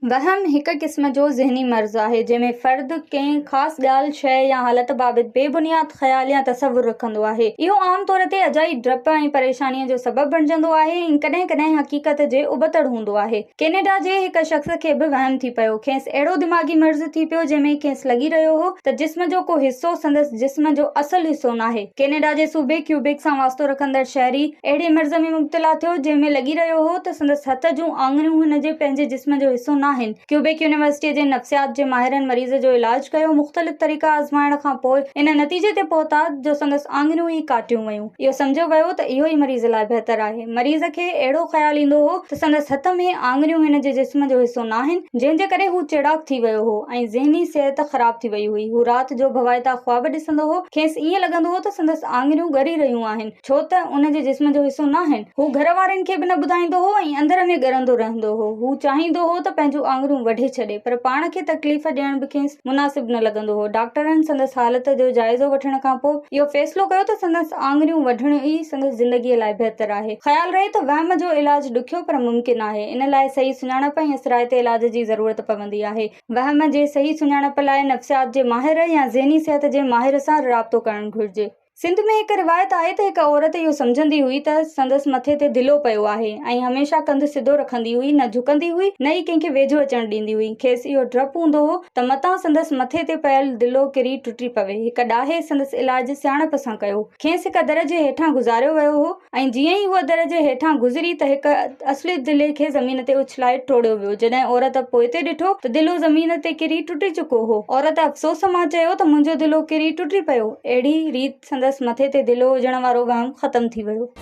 वहम हिक क़िस्म जो ज़हनी मर्ज़ आहे जंहिंमें फ़र्द कंहिं ख़ासि ॻाल्हि शइ या हालत बाबति बेबुनियाद ख़्याल या तसवुर रखंदो आहे। इहो आम तौर ते अजाई डप ऐं परेशानीअ जो सबबु बणिजंदो आहे ऐं कॾहिं कॾहिं हक़ीक़त जे उबतड़ हूंदो आहे। कैनेडा जे हिक शख़्स खे बि वहम थी पियो। खेसि अहिड़ो दिमाग़ी मर्ज़ थी पियो जंहिंमें खेसि लॻी रहियो हो त जिस्म जो को हिसो संदसि जिस्म जो असुलु हिसो नाहे। कैनेडा जे सूबे क्यूबेक सां वास्तो रखंदड़ शहरी अहिड़े मर्ज़ में मुब्तला थियो जंहिंमें लॻी रहियो हो त संदसि हथ जूं आङुरियूं हुन जे पंहिंजे जिस्म जो हिसो नाहिनि। क्यूबेक यूनिवर्सिटीअ जे नफ़्सियात जे माहिरनि मरीज़ जो इलाज कयो। मुख़्तलिफ़ तरीक़ा आज़माइण खां पोइ इन नतीजे ते पहुता जो संदसि आङुरियूं ई काटियूं वयूं। इहो सम्झो वियो त इहो ई मरीज़ लाइ बहितर आहे। मरीज़ खे अहिड़ो ख़्यालु ईंदो हो त संदसि हथ में आङुरियूं हिन जे जिस्म जो हिसो नाहिनि, जंहिंजे करे हू चिड़ाक थी वियो हो ऐं ज़हनी सिहत ख़राब थी वई हुई। हू राति जो भवाइता ख़्वाब ॾिसंदो हो। खेसि ईअं लॻंदो हो त संदसि आङुरियूं ॻरी रहियूं आहिनि छो त उन जे जिस्म जो हिसो नाहिनि। हू घर वारनि खे बि न ॿुधाईंदो हो ऐं अंदर में ॻरंदो रहंदो हो। हू चाहींदो हो त पंहिंजूं आङुरियूं वढे छॾे, पर पाण खे तकलीफ़ ॾियण बि खेसि मुनासिब न लॻंदो हो। डॉक्टरनि संदसि हालत जो जाइज़ो वठण खां पोइ इहो फ़ैसिलो कयो त संदसि आङुरियूं वढणु ई संदसि ज़िंदगीअ लाइ बहितर आहे। ख़्यालु रहे त वहम जो इलाज ॾुखियो पर मुमकिन आहे। इन लाइ सही सुञाणप ऐं असराइते इलाज जी ज़रूरत पवंदी आहे। वहम जे सही सुञाणप लाइ नफ़्सियात जे माहिर या ज़हनी सिहत जे माहिर सां राब्तो करणु घुरिजे। सिंध में हिकु रिवायत आहे त हिकु औरत इहो सम्झंदी हुई त संदसि मथे ते दिलो पियो आहे ऐं हमेशा कंधु सिधो रखंदी हुई, न झुकंदी हुई, न ई कंहिंखे वेझो अचणु ॾींदी हुई। खेसि इहो डपु हूंदो हो त मतां संदसि मथे ते पयल दिलो किरी टुटी पवे। हिक ॾाहे संदसि इलाज सियाणप सां कयो। खेसि हिक दर जे हेठां गुज़ारियो वियो हो ऐं जीअं ई हूअ दर जे हेठां गुज़री त हिक असली दिले खे ज़मीन ते उछलाए टोड़ियो वियो। जॾहिं औरत पोइते ॾिठो त दिलो ज़मीन ते किरी टुटी चुको हो। औरत अफ़सोस मां चयो त मुंहिंजो दिलो किरी टुटी पियो। अहिड़ी रीति संदसि मथे ते दिलो हुजण वारो वहम ख़तमु थी वियो।